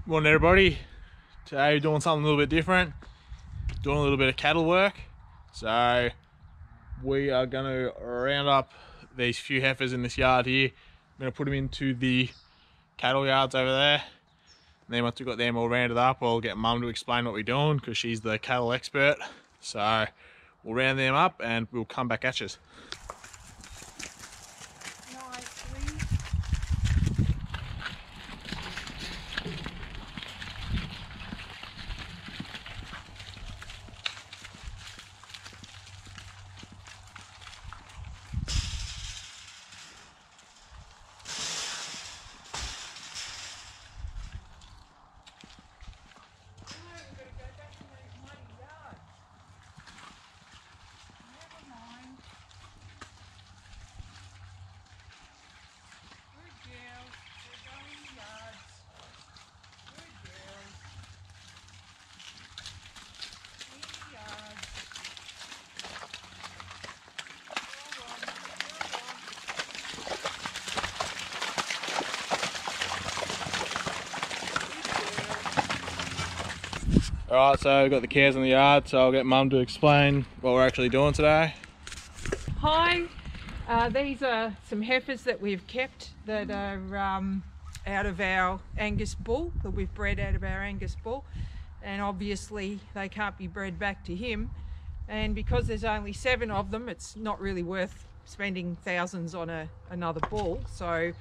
Morning everybody. Today we're doing something a little bit different. Doing a little bit of cattle work. So we are going to round up these few heifers in this yard here. I'm going to put them into the cattle yards over there. And then once we've got them all rounded up, I'll get Mum to explain what we're doing because she's the cattle expert. So we'll round them up and we'll come back at you. Alright, so we've got the cows in the yard, so I'll get Mum to explain what we're actually doing today. Hi, these are some heifers that we've kept that are out of our Angus bull, that we've bred out of our Angus bull, and obviously they can't be bred back to him, and because there's only 7 of them, it's not really worth spending thousands on another bull. So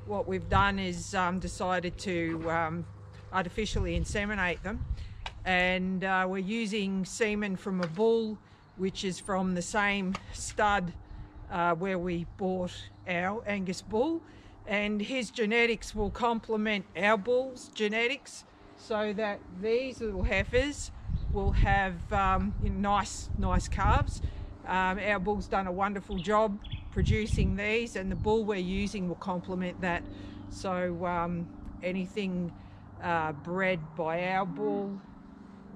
what we've done is decided to artificially inseminate them. And we're using semen from a bull which is from the same stud where we bought our Angus bull, and his genetics will complement our bull's genetics so that these little heifers will have nice calves. Our bull's done a wonderful job producing these, and the bull we're using will complement that. So anything bred by our bull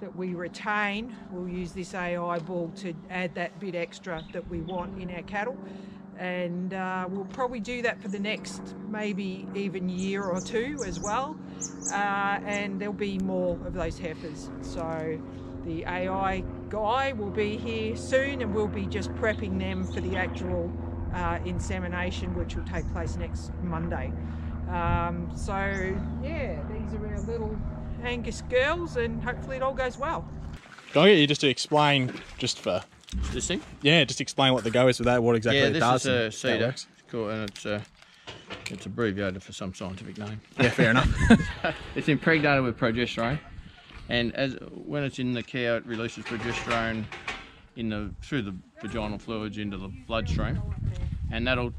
that we retain, we'll use this AI bull to add that bit extra that we want in our cattle, and we'll probably do that for the next maybe even year or 2 as well, and there'll be more of those heifers. So the AI guy will be here soon, and we'll be just prepping them for the actual insemination, which will take place next Monday. So yeah, these are our little Angus girls, and hopefully it all goes well. Can I get you just to explain, just for this thing? Yeah, just explain what the go is with that, what exactly it does. Yeah, this is a cedar. It's cool, and it's abbreviated for some scientific name. Yeah, fair enough. It's impregnated with progesterone, and when it's in the cow, it releases progesterone through the vaginal fluids into the bloodstream, and that'll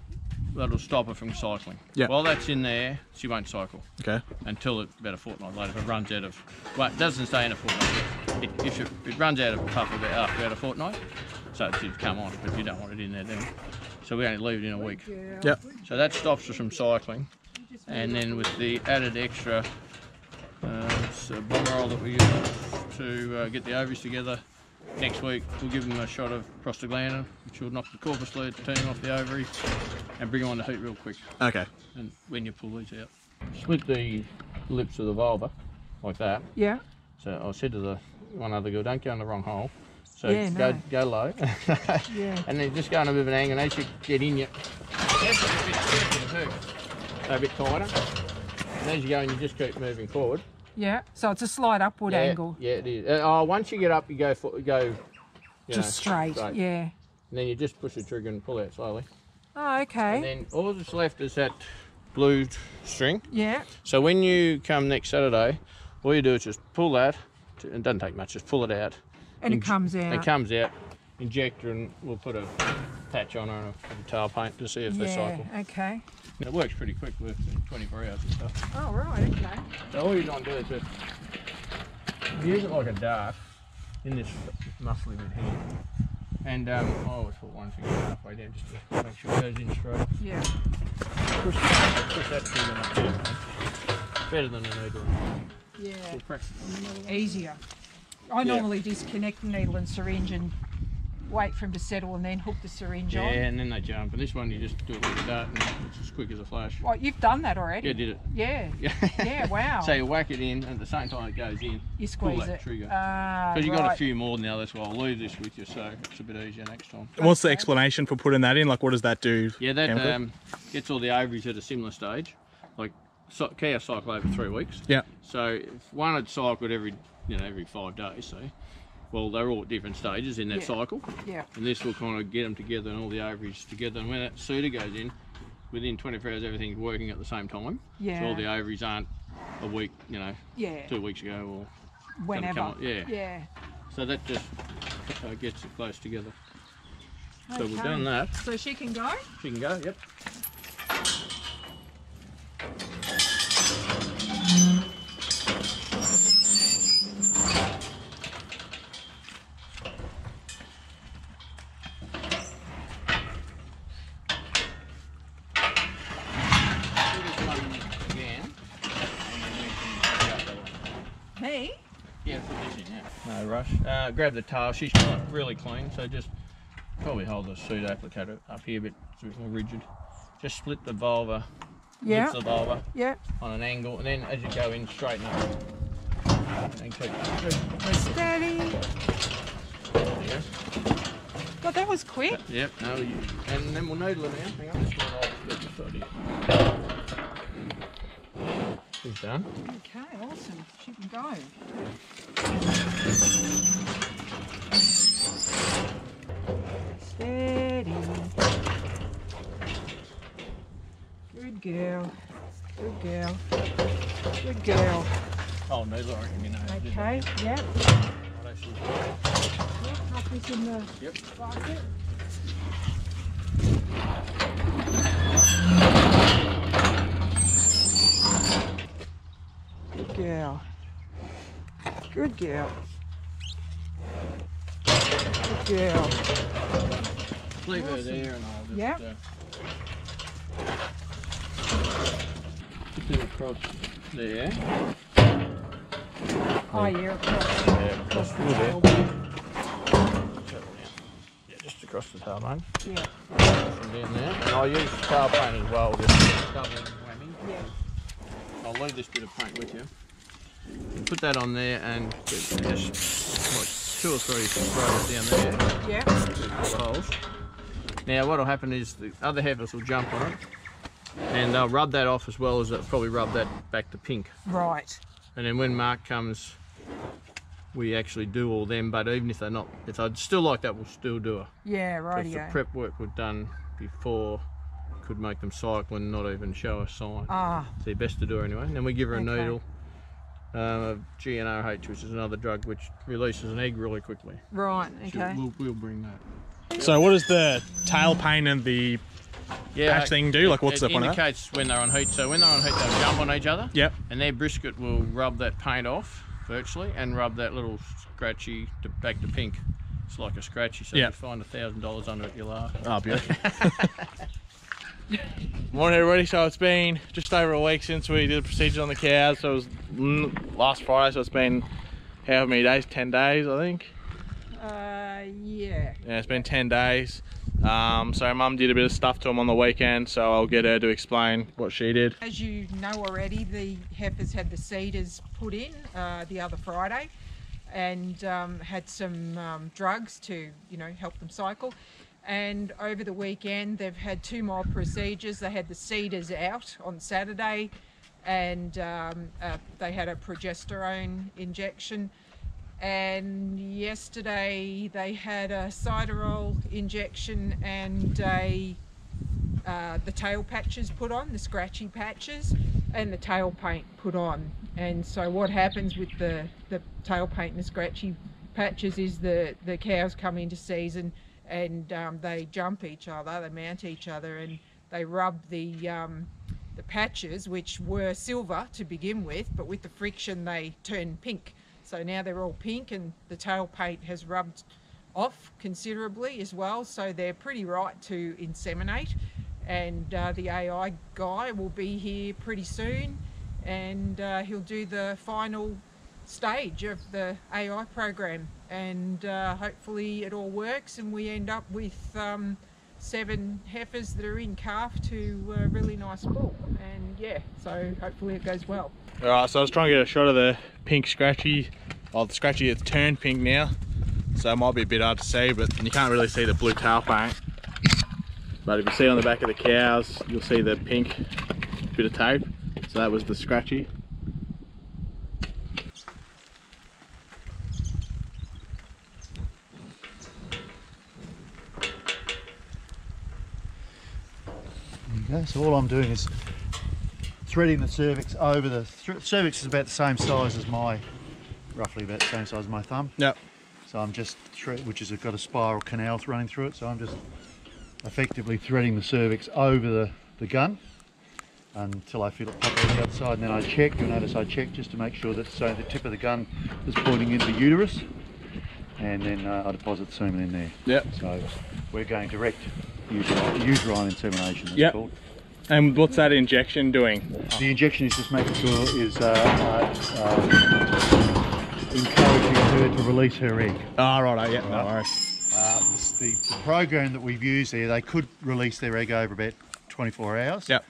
stop her from cycling. Yep. While that's in there, she won't cycle. Okay. Until about a fortnight later, if it runs out of... Well, it doesn't stay in a fortnight. If it runs out of puff after about a fortnight, so it should come on, but you don't want it in there then. So we only leave it in a week. Yep. So that stops her from cycling. And then with the added extra bomberol that we use to get the ovaries together, next week we'll give them a shot of prostaglandin, which will knock the corpus luteum off the ovary and bring them on the heat real quick. Okay. And when you pull these out, split the lips of the vulva like that. Yeah. So I said to the one other girl, don't go in the wrong hole. So yeah, go low. Yeah. And then just go on a bit of an angle, and as you get in, you a bit tighter. And as you go, and you just keep moving forward. Yeah, so it's a slight upward angle. Yeah, it is. Once you get up, you go just straight. Yeah. And then you just push the trigger and pull out slowly. Oh, okay. And then all that's left is that blue string. Yeah. So when you come next Saturday, all you do is just pull that. It doesn't take much. Just pull it out. And it comes out. It comes out. Inject her, and we'll put a patch on her and a tail paint to see if they cycle. Okay. And it works pretty quick, works in 24 hours and stuff. Oh, right, okay. So all you don't do is just use it like a dart in this muscly bit here. And I always put one finger halfway down just to make sure it goes in straight. Yeah. Push that finger up there. Better than a needle. Yeah. Easier. I normally disconnect the needle and syringe and wait for them to settle and then hook the syringe on? Yeah, and then they jump. And this one you just do it like that, and it's as quick as a flash. Well, you've done that already? Yeah, did it. Yeah. Yeah, wow. So you whack it in, and at the same time it goes in, you squeeze pull that it. trigger. Because you got a few more now, that's why I'll leave this with you, so it's a bit easier next time. What's the explanation for putting that in? Like, what does that do? Yeah, that gets all the ovaries at a similar stage. Like, cows cycle over 3 weeks. Yeah. So if one had cycled every 5 days, say, well, they're all at different stages in that cycle. Yeah. And this will kind of get them together and all the ovaries together. And when that suitor goes in, within 24 hours, everything's working at the same time. Yeah. So all the ovaries aren't a week, 2 weeks ago or whenever. Yeah. So that just gets it close together. Okay. So we've done that. So she can go? She can go, yep. Me? Yeah, put this in, yeah. No rush. Grab the tail. She's really clean, so just probably hold the suit applicator up here a bit so it's more rigid. Just split the vulva. Yeah. Lift the vulva on an angle, and then as you go in, straighten up. And keep steady. Yeah. God, that was quick. Yep. No, and then we'll needle it now. Hang on, just split this side here. She's done. Okay, awesome. She can go. Steady. Good girl. Good girl. Good girl. Oh, needle, I reckon, Okay, yep. What she's Yep, drop this in the bucket. Good girl. Good girl. Good girl. Leave her there and I'll just put it across there. Oh yeah, across. Yeah, across the tailbone. Yeah, just across the tailbone. Yeah. From down there. And I'll use the tailbone as well, just double whammy. Yeah. I'll leave this bit of paint with you. Put that on there and just like 2 or 3 sprays down there. Yeah. The holes. Now what'll happen is the other heifers will jump on it and they'll rub that off as well as they'll probably rub that back to pink. Right. And then when Mark comes, we actually do all them, but even if they're not, if I'd still like that, we'll still do it. Yeah, right. Because the prep work we've done before could make them cycle and not even show a sign. So best to do anyway. And then we give her a needle of GnRH, which is another drug which releases an egg really quickly. Right, okay. We'll bring that. So what does the tail pain and the patch thing do? Like, what's the point of that? It indicates when they're on heat. So when they're on heat, they'll jump on each other. Yep. And their brisket will rub that paint off virtually and rub that little scratchy back to pink. It's like a scratchy. So you find $1,000 under it, you'll laugh. Oh, beautiful. Morning everybody, so it's been just over a week since we did the procedure on the cows. So it was last Friday, so it's been how many days? 10 days, I think. Yeah, it's been 10 days. So Mum did a bit of stuff to them on the weekend, so I'll get her to explain what she did. As you know already, the heifers had the seeders put in the other Friday and had some drugs to help them cycle. And over the weekend they've had 2 more procedures. They had the seeders out on Saturday and they had a progesterone injection, and yesterday they had a Cyderol injection and the tail patches put on, the scratchy patches, and the tail paint put on. And so what happens with the tail paint and the scratchy patches is the cows come into season and they jump each other, they mount each other, and they rub the patches, which were silver to begin with, but with the friction they turn pink. So now they're all pink, and the tail paint has rubbed off considerably as well, so they're pretty right to inseminate. And the AI guy will be here pretty soon, and he'll do the final stage of the AI program, and hopefully it all works and we end up with 7 heifers that are in calf to a really nice bull. And yeah, so hopefully it goes well. Alright, so I was trying to get a shot of the pink scratchy. Oh, the scratchy has turned pink now, so it might be a bit hard to see, but you can't really see the blue tail paint. But if you see on the back of the cows, you'll see the pink bit of tape. So that was the scratchy. Okay, so all I'm doing is threading the cervix over the cervix is about the same size as roughly about the same size as my thumb. Yep. So I'm just which has got a spiral canal running through it. So I'm just effectively threading the cervix over the gun until I feel it pop out the other side, and then I check. You'll notice I check just to make sure that the tip of the gun is pointing into the uterus, and then I deposit the semen in there. Yep. So we're going direct uterine insemination, it's called. And what's that injection doing? The injection is just making sure is encouraging her to release her egg. Oh, right, yeah, no worries. The program that we've used there, they could release their egg over about 24 hours. Yep.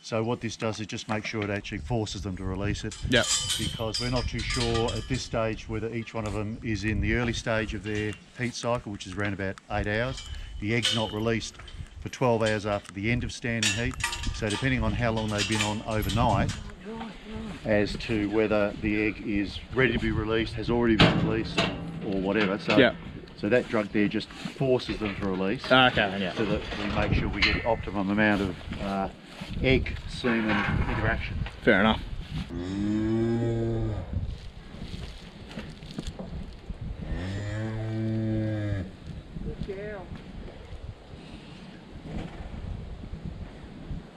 So what this does is just make sure it actually forces them to release it. Yep. Because we're not too sure at this stage whether each one of them is in the early stage of their heat cycle, which is around about 8 hours. The egg's not released for 12 hours after the end of standing heat. So depending on how long they've been on overnight, as to whether the egg is ready to be released, has already been released, or whatever. So, so that drug there just forces them to release. Okay, yeah. So that we make sure we get the optimum amount of egg semen interaction. Fair enough. Good girl.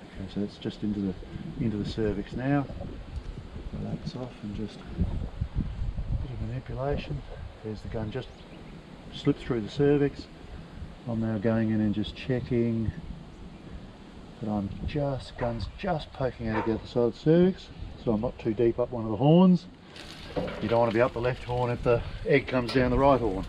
Okay, so that's just into the cervix now. Relax off and just a bit of manipulation. There's the gun just slipped through the cervix. I'm now going in and just checking that gun's just poking out of the other side of the cervix, so I'm not too deep up one of the horns. You don't want to be up the left horn if the egg comes down the right horn.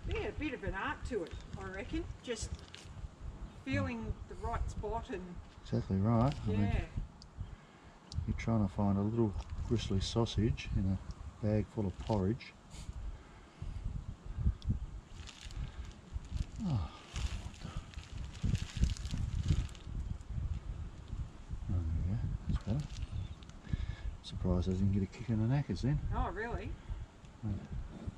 Yeah, a bit of an art to it, I reckon. Just feeling the right spot and Exactly right. yeah. I mean, you're trying to find a little gristly sausage in a bag full of porridge. Oh, there we go. That's better. Surprised I didn't get a kick in the knackers then. Oh, really?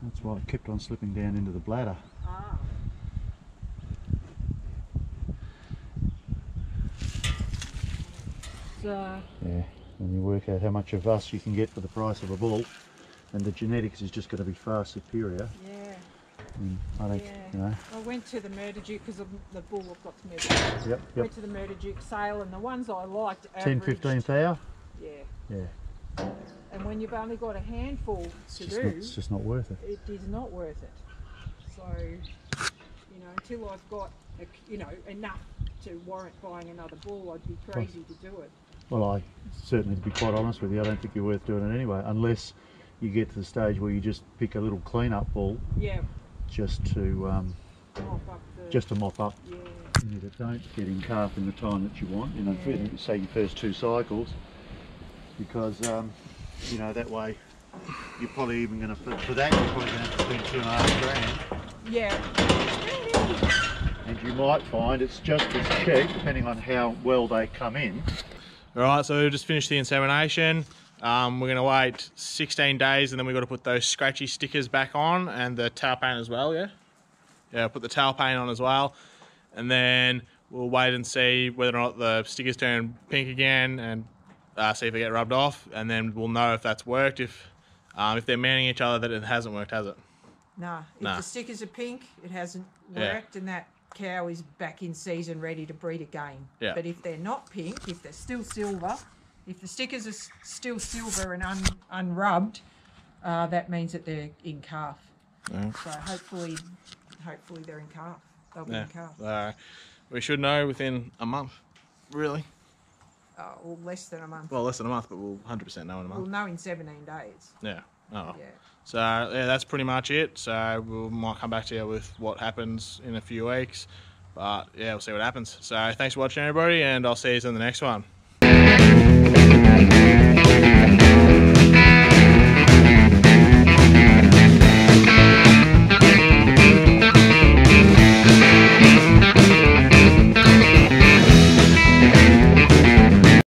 That's why it kept on slipping down into the bladder. Ah. So, Yeah, and you work out how much of us you can get for the price of a bull, and the genetics is just going to be far superior. yeah. And I think, you know. I went to the Murder Duke because the bull I've got to Murder Duke. Yep. Went to the Murder Duke sale, and the ones I liked 10, averaged, 15 thou? Yeah. Yeah. And when you've only got a handful to do, It's just not worth it. it is not worth it. So, you know, until I've got, enough to warrant buying another bull, I'd be crazy to do it. Well, I certainly, to be quite honest with you, I don't think you're worth doing it anyway, unless you get to the stage where you just pick a little clean-up bull, Yeah. just to Mop up the, just to mop up. yeah. You that don't get in calf in the time that you want, you know, for, say your first 2 cycles, because you know, that way you're probably even going to, for that you're probably going to have to spend $2.5 grand. Yeah. And you might find it's just as cheap, depending on how well they come in. Alright, so we just finished the insemination. We're going to wait 16 days and then we've got to put those scratchy stickers back on and the tail paint as well, yeah? Yeah, put the tail paint on as well. And then we'll wait and see whether or not the stickers turn pink again and see if they get rubbed off, and then we'll know if that's worked. If they're manning each other, that it hasn't worked, has it? Nah. If Nah. the stickers are pink, it hasn't Yeah. worked, and that cow is back in season ready to breed again. Yeah. But if they're not pink, if they're still silver, if the stickers are still silver and unrubbed, that means that they're in calf. Yeah. So hopefully they're in calf. They'll be in calf. We should know within a month, really. Or less than a month. Well, less than a month, but we'll 100% know in a month. We'll know in 17 days. Yeah. Oh. Yeah. So yeah, that's pretty much it. So we might come back to you with what happens in a few weeks. But yeah, we'll see what happens. So thanks for watching, everybody, and I'll see you in the next one.